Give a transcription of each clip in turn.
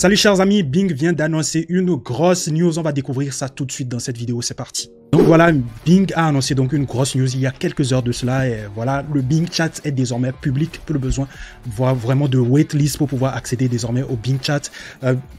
Salut chers amis, Bing vient d'annoncer une grosse news, on va découvrir ça tout de suite dans cette vidéo, c'est parti. Donc voilà, Bing a annoncé donc une grosse news il y a quelques heures de cela et voilà, le Bing Chat est désormais public, plus besoin voir vraiment de waitlist pour pouvoir accéder désormais au Bing Chat.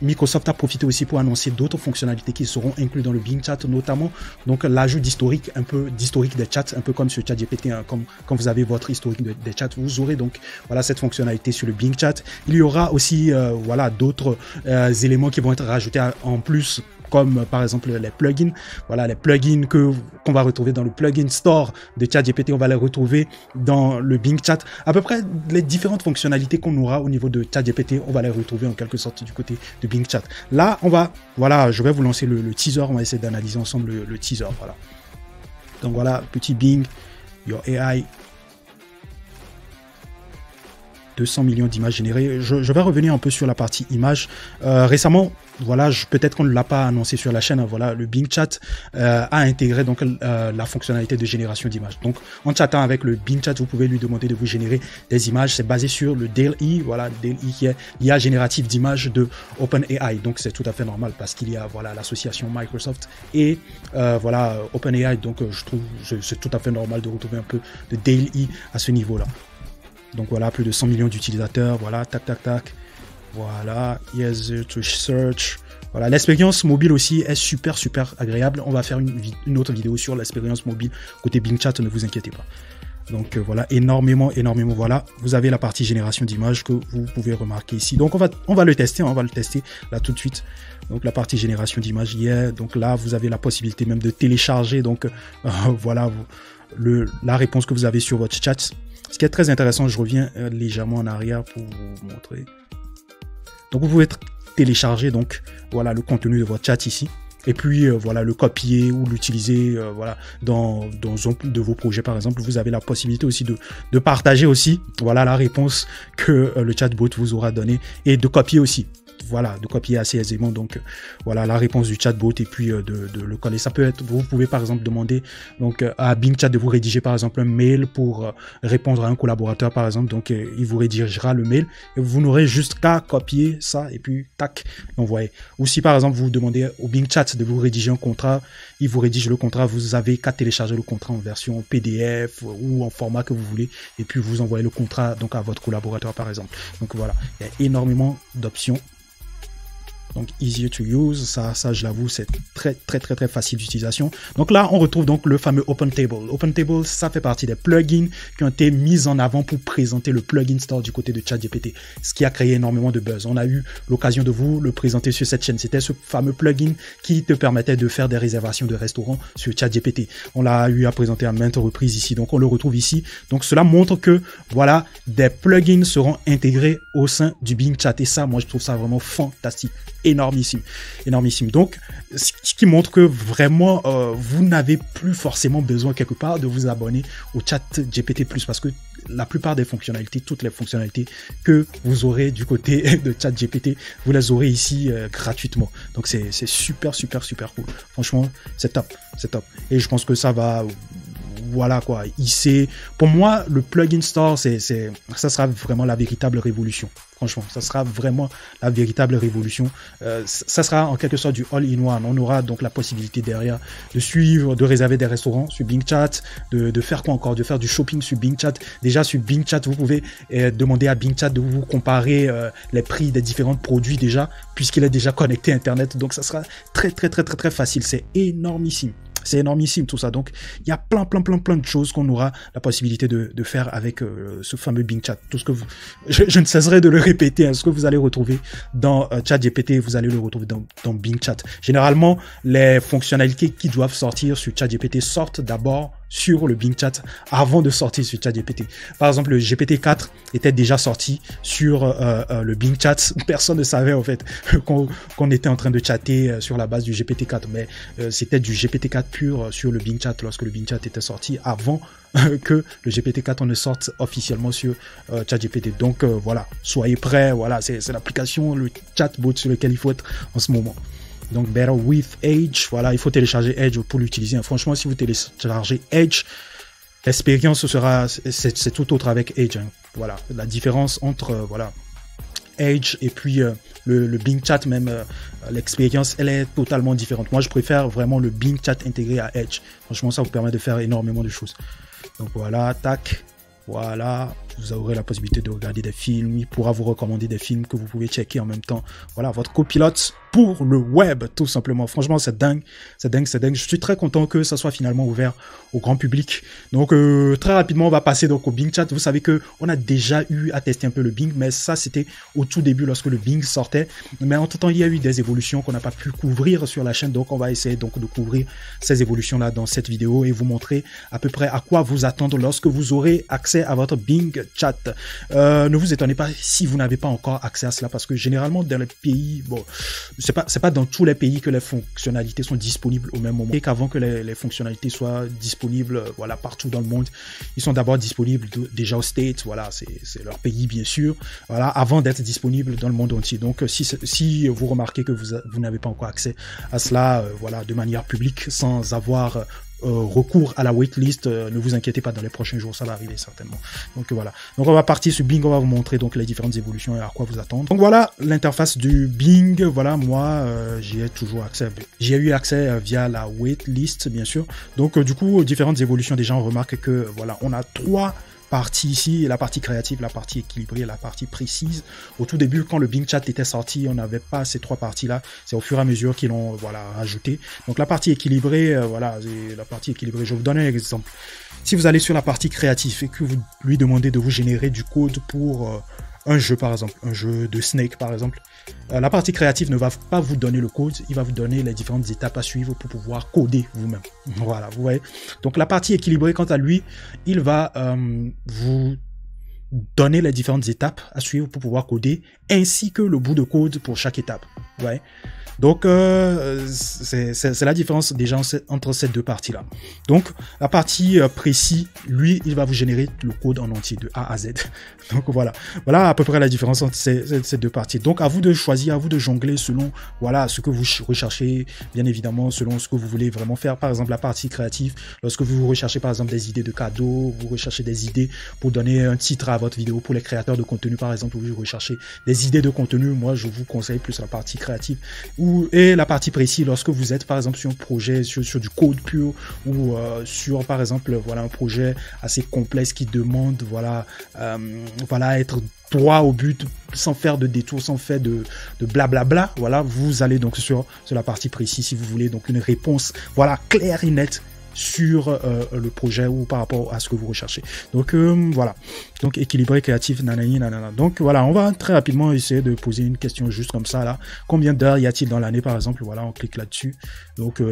Microsoft a profité aussi pour annoncer d'autres fonctionnalités qui seront incluses dans le Bing Chat, notamment donc l'ajout d'historique, un peu d'historique des chats, un peu comme sur ChatGPT, hein, comme quand vous avez votre historique des chats, vous aurez donc voilà cette fonctionnalité sur le Bing Chat. Il y aura aussi voilà d'autres éléments qui vont être rajoutés en plus, comme par exemple les plugins. Voilà, les plugins qu'on va retrouver dans le plugin store de ChatGPT, on va les retrouver dans le Bing Chat. À peu près les différentes fonctionnalités qu'on aura au niveau de ChatGPT, on va les retrouver en quelque sorte du côté de Bing Chat. Là, voilà, je vais vous lancer le teaser, on va essayer d'analyser ensemble le teaser, voilà. Donc voilà, petit Bing, Your AI, 200 millions d'images générées. Je vais revenir un peu sur la partie images. Récemment, voilà, peut-être qu'on ne l'a pas annoncé sur la chaîne, hein, voilà, le Bing Chat a intégré donc la fonctionnalité de génération d'images. Donc, en chattant avec le Bing Chat, vous pouvez lui demander de vous générer des images. C'est basé sur le DALL-E, voilà, DALL-E qui est l'IA générative d'images de OpenAI. Donc, c'est tout à fait normal parce qu'il y a voilà l'association Microsoft et voilà OpenAI. Donc, je trouve c'est tout à fait normal de retrouver un peu de DALL-E à ce niveau-là. Donc voilà, plus de 100 millions d'utilisateurs, voilà, tac, tac, tac, voilà, yes, to search, voilà, l'expérience mobile aussi est super agréable. On va faire une autre vidéo sur l'expérience mobile côté Bing Chat, ne vous inquiétez pas. Donc voilà, énormément, voilà, vous avez la partie génération d'images que vous pouvez remarquer ici. Donc on va le tester, on va le tester là tout de suite. Donc la partie génération d'images, donc là vous avez la possibilité même de télécharger, donc voilà, la réponse que vous avez sur votre chat. Ce qui est très intéressant, je reviens légèrement en arrière pour vous montrer. Donc vous pouvez télécharger donc voilà le contenu de votre chat ici et puis voilà le copier ou l'utiliser voilà dans un de vos projets par exemple. Vous avez la possibilité aussi de partager aussi voilà la réponse que le chatbot vous aura donné et de copier aussi. Voilà, de copier assez aisément donc voilà la réponse du chatbot et puis de le coller. Ça peut être, vous pouvez par exemple demander donc à Bing Chat de vous rédiger par exemple un mail pour répondre à un collaborateur par exemple, donc il vous rédigera le mail et vous n'aurez juste qu'à copier ça et puis tac, envoyer. Ou si par exemple vous demandez au Bing Chat de vous rédiger un contrat, il vous rédige le contrat, vous avez qu'à télécharger le contrat en version PDF ou en format que vous voulez et puis vous envoyez le contrat donc à votre collaborateur par exemple. Donc voilà, il y a énormément d'options. Donc easier to use, ça je l'avoue, c'est très facile d'utilisation. Donc là, on retrouve donc le fameux OpenTable. OpenTable, ça fait partie des plugins qui ont été mis en avant pour présenter le plugin store du côté de ChatGPT, ce qui a créé énormément de buzz. On a eu l'occasion de vous le présenter sur cette chaîne. C'était ce fameux plugin qui te permettait de faire des réservations de restaurants sur ChatGPT. On l'a eu à présenter à maintes reprises ici, donc on le retrouve ici. Donc cela montre que voilà, des plugins seront intégrés au sein du Bing Chat et ça, moi je trouve ça vraiment fantastique. Énormissime. Donc, ce qui montre que vraiment, vous n'avez plus forcément besoin quelque part de vous abonner au ChatGPT+, parce que la plupart des fonctionnalités, toutes les fonctionnalités que vous aurez du côté de ChatGPT, vous les aurez ici gratuitement. Donc, c'est super cool. Franchement, c'est top. Et je pense que ça va... Voilà quoi, pour moi, le plugin store, ça sera vraiment la véritable révolution. Franchement, ça sera vraiment la véritable révolution. Ça sera en quelque sorte du all-in-one. On aura donc la possibilité derrière de suivre, de réserver des restaurants sur Bing Chat, de faire quoi encore, de faire du shopping sur Bing Chat. Déjà sur Bing Chat, vous pouvez demander à Bing Chat de vous comparer les prix des différents produits déjà, puisqu'il est déjà connecté à Internet. Donc ça sera très facile. C'est énormissime. C'est énormissime tout ça. Donc, il y a plein de choses qu'on aura la possibilité de faire avec ce fameux Bing Chat. Tout ce que je ne cesserai de le répéter, hein, ce que vous allez retrouver dans ChatGPT, vous allez le retrouver dans Bing Chat. Généralement, les fonctionnalités qui doivent sortir sur ChatGPT sortent d'abord sur le Bing Chat avant de sortir sur ChatGPT. Par exemple, le GPT-4 était déjà sorti sur le Bing Chat. Personne ne savait en fait qu'on était en train de chatter sur la base du GPT-4, mais c'était du GPT-4 pur sur le Bing Chat lorsque le Bing Chat était sorti avant que le GPT-4 ne sorte officiellement sur ChatGPT. Donc voilà, soyez prêts. Voilà, c'est l'application, le chatbot sur lequel il faut être en ce moment. Donc, Better with Edge. Voilà, il faut télécharger Edge pour l'utiliser. Franchement, si vous téléchargez Edge, l'expérience c'est tout autre avec Edge. Hein. Voilà, la différence entre, voilà, Edge et puis le Bing Chat même, l'expérience, elle est totalement différente. Moi, je préfère vraiment le Bing Chat intégré à Edge. Franchement, ça vous permet de faire énormément de choses. Donc voilà, tac. Voilà, vous aurez la possibilité de regarder des films. Il pourra vous recommander des films que vous pouvez checker en même temps. Voilà, votre copilote pour le web, tout simplement. Franchement, c'est dingue, c'est dingue, c'est dingue. Je suis très content que ça soit finalement ouvert au grand public. Donc, très rapidement, on va passer donc au Bing Chat. Vous savez que on a déjà eu à tester un peu le Bing, mais ça, c'était au tout début lorsque le Bing sortait. Mais entre-temps, il y a eu des évolutions qu'on n'a pas pu couvrir sur la chaîne. Donc, on va essayer donc de couvrir ces évolutions-là dans cette vidéo et vous montrer à peu près à quoi vous attendre lorsque vous aurez accès à votre Bing Chat. Ne vous étonnez pas si vous n'avez pas encore accès à cela parce que généralement dans les pays, bon, c'est pas dans tous les pays que les fonctionnalités sont disponibles au même moment et qu'avant que les fonctionnalités soient disponibles, voilà, partout dans le monde, ils sont d'abord disponibles déjà aux States, voilà, c'est leur pays bien sûr, voilà, avant d'être disponibles dans le monde entier. Donc si vous remarquez que vous n'avez pas encore accès à cela, voilà, de manière publique, sans avoir recours à la waitlist, ne vous inquiétez pas, dans les prochains jours ça va arriver certainement. Donc voilà, donc on va partir sur Bing, on va vous montrer donc les différentes évolutions et à quoi vous attendre. Donc voilà l'interface du Bing. Voilà, moi j'y ai toujours accès, j'ai eu accès via la waitlist bien sûr. Donc du coup, différentes évolutions, déjà on remarque que voilà, on a trois partie ici, la partie créative, la partie équilibrée, la partie précise. Au tout début, quand le Bing Chat était sorti, on n'avait pas ces trois parties-là. C'est au fur et à mesure qu'ils l'ont voilà, rajouté. Donc la partie équilibrée, voilà, la partie équilibrée. Je vais vous donner un exemple. Si vous allez sur la partie créative et que vous lui demandez de vous générer du code pour un jeu par exemple, un jeu de Snake par exemple, la partie créative ne va pas vous donner le code, il va vous donner les différentes étapes à suivre pour pouvoir coder vous-même. Voilà, vous voyez. Donc la partie équilibrée, quant à lui, il va vous donner les différentes étapes à suivre pour pouvoir coder, ainsi que le bout de code pour chaque étape. Ouais. Donc, c'est la différence déjà entre ces deux parties-là. Donc, la partie précis, lui, il va vous générer le code en entier de A à Z. Donc, voilà. Voilà à peu près la différence entre ces deux parties. Donc, à vous de choisir, à vous de jongler selon voilà, ce que vous recherchez, bien évidemment, selon ce que vous voulez vraiment faire. Par exemple, la partie créative, lorsque vous recherchez, par exemple, des idées de cadeaux, vous recherchez des idées pour donner un titre à votre vidéo, pour les créateurs de contenu, par exemple, vous recherchez des idées de contenu. Moi, je vous conseille plus la partie créative. Et la partie précise, lorsque vous êtes par exemple sur un projet, sur du code pur ou sur par exemple voilà, un projet assez complexe qui demande voilà, voilà, être droit au but sans faire de détour, sans faire de blablabla, voilà, vous allez donc sur la partie précise si vous voulez donc une réponse voilà, claire et nette sur le projet ou par rapport à ce que vous recherchez. Donc voilà, donc équilibré, créatif, nanani, nanana. Donc voilà, on va très rapidement essayer de poser une question juste comme ça là. Combien d'heures y a-t-il dans l'année par exemple? Voilà, on clique là-dessus. Donc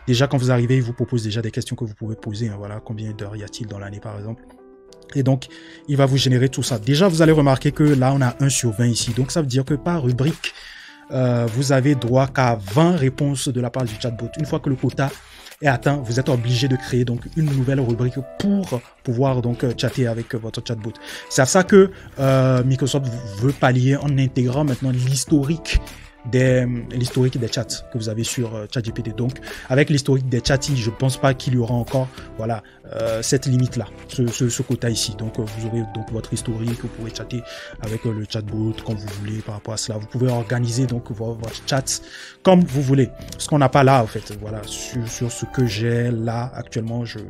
déjà quand vous arrivez, il vous propose déjà des questions que vous pouvez poser, hein. Voilà, combien d'heures y a-t-il dans l'année par exemple? Et donc, il va vous générer tout ça. Déjà, vous allez remarquer que là, on a 1 sur 20 ici. Donc, ça veut dire que par rubrique, vous avez droit qu'à 20 réponses de la part du chatbot. Une fois que le quota est atteint, vous êtes obligé de créer donc une nouvelle rubrique pour pouvoir donc chatter avec votre chatbot. C'est à ça que Microsoft veut pallier en intégrant maintenant l'historique des chats que vous avez sur ChatGPT. Donc avec l'historique des chats, je pense pas qu'il y aura encore voilà cette limite là, ce quota ici. Donc vous aurez donc votre historique, vous pouvez chatter avec le chatbot comme vous voulez par rapport à cela. Vous pouvez organiser donc votre chat comme vous voulez. Ce qu'on n'a pas là en fait, voilà, sur ce que j'ai là actuellement, je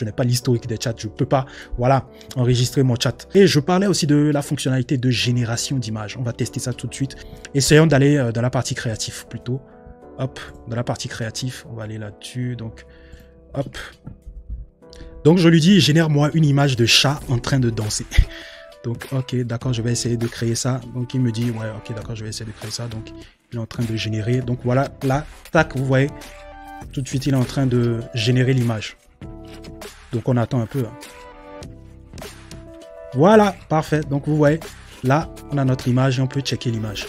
n'ai pas l'historique des chats, je peux pas voilà enregistrer mon chat. Et je parlais aussi de la fonctionnalité de génération d'images. On va tester ça tout de suite. Essayons d'aller dans la partie créative plutôt. Hop, dans la partie créative, on va aller là-dessus. Donc, hop. Donc, je lui dis, génère-moi une image de chat en train de danser. Donc, ok, d'accord, je vais essayer de créer ça. Donc, il me dit, ouais, ok, d'accord, je vais essayer de créer ça. Donc, il est en train de générer. Donc, voilà, là, tac, vous voyez, tout de suite, il est en train de générer l'image. Donc, on attend un peu. Hein. Voilà, parfait. Donc, vous voyez, là, on a notre image et on peut checker l'image.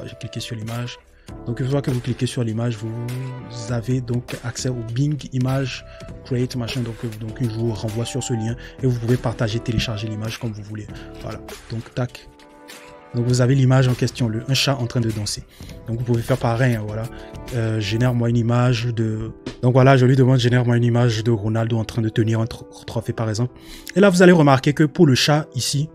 J'ai cliqué sur l'image. Donc une fois que vous cliquez sur l'image, vous avez donc accès au Bing Image Create machin. Donc je vous renvoie sur ce lien et vous pouvez partager, télécharger l'image comme vous voulez. Voilà. Donc tac. Donc vous avez l'image en question, un chat en train de danser. Donc vous pouvez faire pareil. Hein, voilà. Génère-moi une image de. Donc voilà, je lui demande génère-moi une image de Ronaldo en train de tenir un trophée par exemple. Et là vous allez remarquer que pour le chat ici,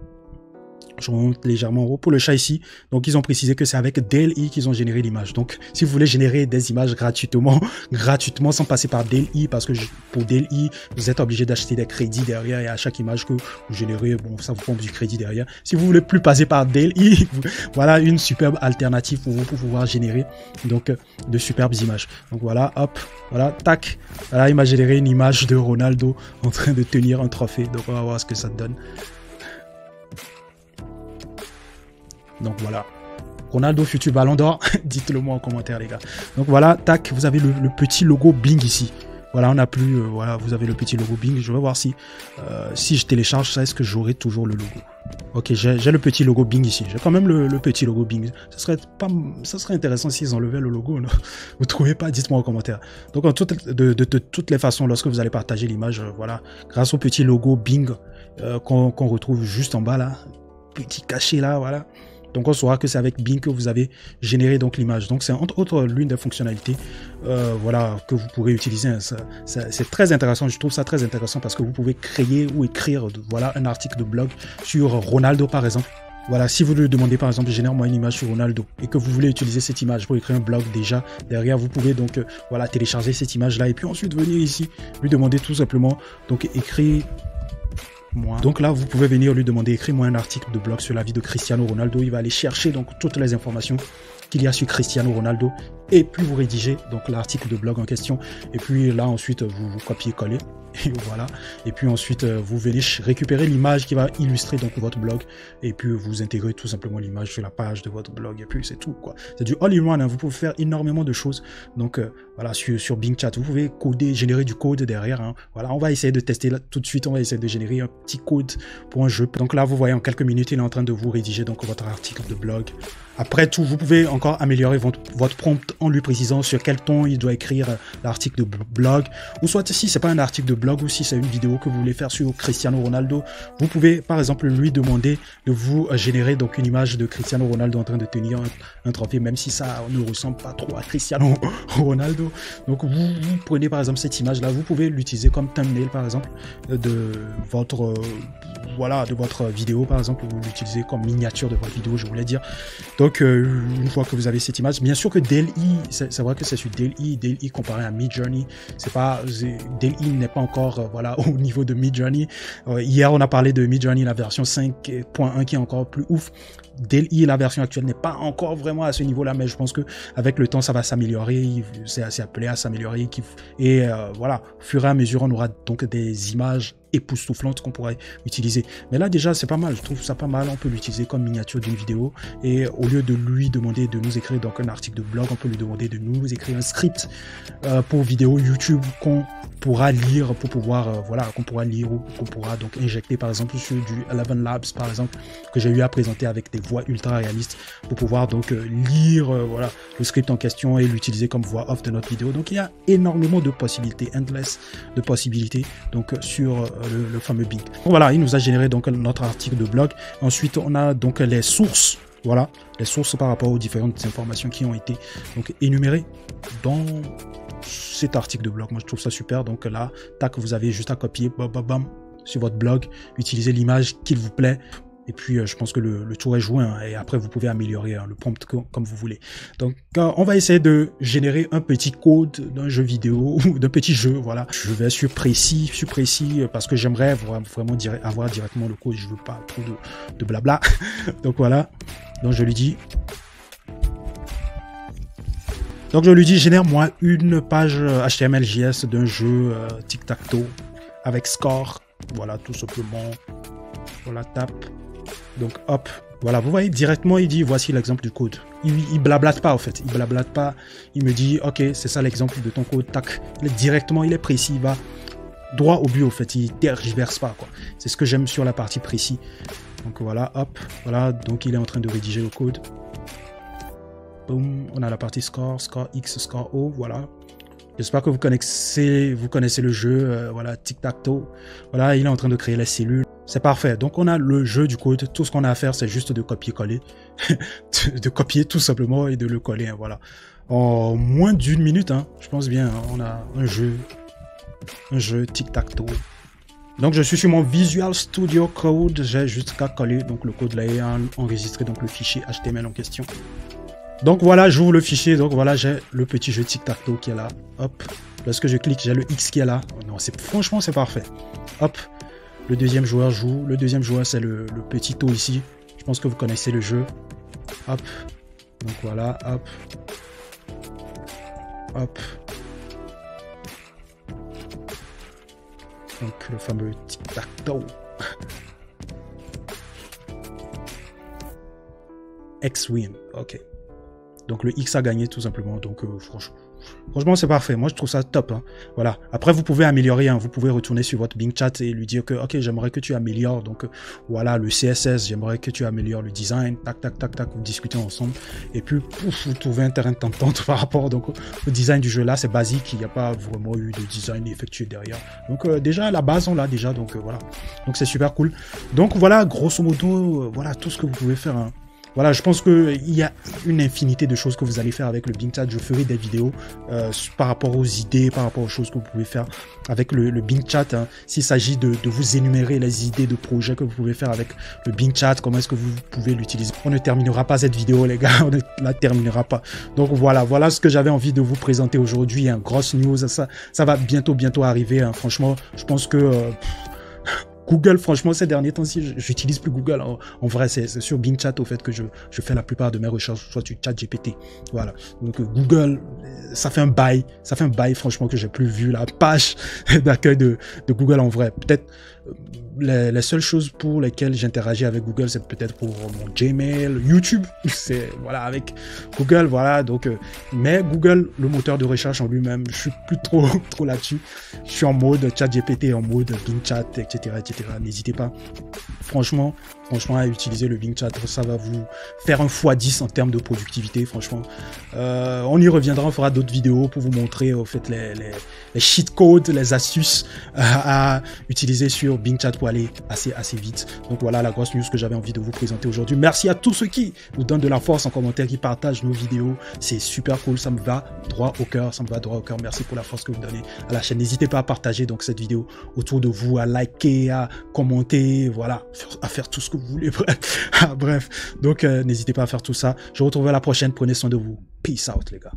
Je remonte légèrement en haut. Pour le chat ici, donc ils ont précisé que c'est avec DLI qu'ils ont généré l'image. Donc si vous voulez générer des images gratuitement sans passer par DLI, parce que pour DLI, vous êtes obligé d'acheter des crédits derrière et à chaque image que vous générez, bon, ça vous prend du crédit derrière. Si vous voulez plus passer par DLI, voilà une superbe alternative pour vous pour pouvoir générer donc de superbes images. Donc voilà, hop, voilà, tac. Voilà, il m'a généré une image de Ronaldo en train de tenir un trophée. Donc on va voir ce que ça donne. Donc voilà, Ronaldo futur Ballon d'Or, dites-le moi en commentaire les gars. Donc voilà, tac, vous avez le petit logo Bing ici. Voilà, on n'a plus, voilà, vous avez le petit logo Bing. Je vais voir si je télécharge ça, est-ce que j'aurai toujours le logo. Ok, j'ai le petit logo Bing ici. J'ai quand même le petit logo Bing. Ça serait intéressant s'ils enlevaient le logo. Non, vous trouvez pas? Dites-moi en commentaire. Donc de toutes les façons, lorsque vous allez partager l'image, voilà, grâce au petit logo Bing qu'on retrouve juste en bas là, petit caché là, voilà. Donc on saura que c'est avec Bing que vous avez généré donc l'image. Donc c'est entre autres l'une des fonctionnalités voilà, que vous pourrez utiliser. C'est très intéressant, je trouve ça très intéressant parce que vous pouvez créer ou écrire voilà, un article de blog sur Ronaldo par exemple. Voilà, si vous lui demandez par exemple génère-moi une image sur Ronaldo et que vous voulez utiliser cette image pour écrire un blog déjà derrière, vous pouvez donc voilà, télécharger cette image là et puis ensuite venir ici lui demander tout simplement donc écrire. Donc là, vous pouvez venir lui demander, écris-moi un article de blog sur la vie de Cristiano Ronaldo. Il va aller chercher donc toutes les informations qu'il y a sur Cristiano Ronaldo et puis vous rédigez donc l'article de blog en question. Et puis là, ensuite, vous copiez-collez. Et voilà. Et puis ensuite, vous venez récupérer l'image qui va illustrer donc votre blog. Et puis vous intégrez tout simplement l'image sur la page de votre blog. Et puis c'est tout quoi. C'est du all-in-one. Hein. Vous pouvez faire énormément de choses. Donc voilà, sur Bing Chat, vous pouvez coder, générer du code derrière. Hein. Voilà, on va essayer de tester là, tout de suite. On va essayer de générer un petit code pour un jeu. Donc là, vous voyez en quelques minutes, il est en train de vous rédiger donc votre article de blog. Après tout, vous pouvez encore améliorer votre prompt en lui précisant sur quel ton il doit écrire l'article de blog. Ou soit si c'est pas un article de blog ou si c'est une vidéo que vous voulez faire sur Cristiano Ronaldo, vous pouvez par exemple lui demander de vous générer donc une image de Cristiano Ronaldo en train de tenir un trophée, même si ça ne ressemble pas trop à Cristiano Ronaldo. Donc vous prenez par exemple cette image là, vous pouvez l'utiliser comme thumbnail par exemple de votre voilà, de votre vidéo par exemple, vous l'utilisez comme miniature de votre vidéo, je voulais dire. Donc une fois que vous avez cette image, bien sûr que DLI, c'est vrai que c'est sur DLI comparé à Midjourney, DLI n'est pas encore voilà au niveau de Midjourney. Hier on a parlé de Midjourney, la version 5.1 qui est encore plus ouf. DLI, la version actuelle n'est pas encore vraiment à ce niveau-là, mais je pense que avec le temps ça va s'améliorer, c'est appelé à s'améliorer et voilà, au fur et à mesure on aura donc des images époustouflante qu'on pourrait utiliser. Mais là déjà c'est pas mal, je trouve ça pas mal, on peut l'utiliser comme miniature d'une vidéo et au lieu de lui demander de nous écrire donc un article de blog, on peut lui demander de nous écrire un script pour vidéo YouTube qu'on pourra lire pour pouvoir voilà, qu'on pourra lire ou qu'on pourra donc injecter par exemple sur du Eleven Labs par exemple que j'ai eu à présenter avec des voix ultra réalistes pour pouvoir donc lire voilà le script en question et l'utiliser comme voix off de notre vidéo. Donc il y a énormément de possibilités, endless de possibilités donc sur le fameux Bing. Donc voilà, il nous a généré donc notre article de blog. Ensuite, on a donc les sources. Voilà, les sources par rapport aux différentes informations qui ont été donc énumérées dans cet article de blog. Moi, je trouve ça super. Donc là, tac, vous avez juste à copier, bam, bam, bam, sur votre blog, utiliser l'image qu'il vous plaît. Et puis, je pense que le tour est joué. Hein, et après, vous pouvez améliorer le prompt comme vous voulez. Donc, on va essayer de générer un petit code d'un jeu vidéo ou d'un petit jeu. Voilà. Je vais sur précis parce que j'aimerais vraiment avoir directement le code. Je veux pas trop de blabla. Donc, voilà. Donc, je lui dis... génère-moi une page HTML/JS d'un jeu tic-tac-toe avec score. Voilà, tout simplement. Voilà, tape. Donc hop, voilà, vous voyez directement il dit voici l'exemple du code. Il blablate pas en fait, il blablate pas, il me dit ok c'est ça l'exemple de ton code, tac, directement il est précis, il va droit au but en fait, il tergiverse pas quoi. C'est ce que j'aime sur la partie précis. Donc voilà, hop, voilà, donc il est en train de rédiger le code. Boum, on a la partie score X, score O, voilà. J'espère que vous connaissez le jeu, voilà, tic-tac-toe. Voilà, il est en train de créer les cellules. C'est parfait. Donc, on a le jeu du code. Tout ce qu'on a à faire, c'est juste de copier-coller. de copier tout simplement et de le coller. Hein, voilà. En moins d'une minute, hein, je pense bien, hein, on a un jeu tic-tac-toe. Donc, je suis sur mon Visual Studio Code. J'ai juste qu'à coller donc, le code là et enregistrer donc, le fichier HTML en question. Donc, voilà, j'ouvre le fichier. Donc, voilà, j'ai le petit jeu tic-tac-toe qui est là. Hop. Lorsque je clique, j'ai le X qui est là. Oh, non, franchement, c'est parfait. Hop. Le deuxième joueur joue. Le deuxième joueur, c'est le petit toe ici. Je pense que vous connaissez le jeu. Hop. Donc, voilà. Hop. Hop. Donc, le fameux tic-tac-toe. X-win. Ok. Donc, le X a gagné tout simplement. Donc, franchement, c'est parfait. Moi, je trouve ça top. Hein. Voilà. Après, vous pouvez améliorer. Hein. Vous pouvez retourner sur votre Bing Chat et lui dire que, ok, j'aimerais que tu améliores. Donc, voilà, le CSS, j'aimerais que tu améliores le design. Tac, tac, tac, tac. Vous discutez ensemble. Et puis, pouf, vous trouvez un terrain d'entente par rapport donc, au design du jeu. Là, c'est basique. Il n'y a pas vraiment eu de design effectué derrière. Donc, déjà, la base, on l'a déjà. Donc, voilà. Donc, c'est super cool. Donc, voilà, grosso modo, voilà tout ce que vous pouvez faire. Hein. Voilà, je pense qu'il y a une infinité de choses que vous allez faire avec le Bing Chat. Je ferai des vidéos par rapport aux idées, par rapport aux choses que vous pouvez faire avec le Bing Chat. Hein. S'il s'agit de vous énumérer les idées de projets que vous pouvez faire avec le Bing Chat, comment est-ce que vous pouvez l'utiliser. On ne terminera pas cette vidéo, les gars. On ne la terminera pas. Donc voilà ce que j'avais envie de vous présenter aujourd'hui. Hein. Grosse news, ça va bientôt arriver. Hein. Franchement, je pense que... Google, franchement, ces derniers temps-ci, j'utilise plus Google. En vrai, c'est sur Bing Chat, au fait, que je fais la plupart de mes recherches, soit sur ChatGPT. Voilà. Donc, Google, ça fait un bail, franchement, que j'ai plus vu la page d'accueil de Google en vrai. Peut-être, les seules choses pour lesquelles j'interagis avec Google, c'est peut-être pour mon Gmail, YouTube, c'est, voilà, avec Google, voilà. Donc, mais Google, le moteur de recherche en lui-même, je suis plus trop là-dessus. Je suis en mode ChatGPT, en mode Bing Chat, etc. N'hésitez pas, franchement, à utiliser le Bing Chat. Ça va vous faire un x10 en termes de productivité, franchement. On y reviendra, on fera d'autres vidéos pour vous montrer, au fait, les cheat codes, les astuces à utiliser sur Bing Chat pour aller assez vite. Donc voilà la grosse news que j'avais envie de vous présenter aujourd'hui. Merci à tous ceux qui nous donnent de la force en commentaire, qui partagent nos vidéos. C'est super cool, ça me va droit au cœur, Merci pour la force que vous donnez à la chaîne. N'hésitez pas à partager donc cette vidéo autour de vous, à liker, à commenter, voilà, à faire tout ce que vous voulez. Bref, donc n'hésitez pas à faire tout ça. Je vous retrouve à la prochaine. Prenez soin de vous. Peace out, les gars.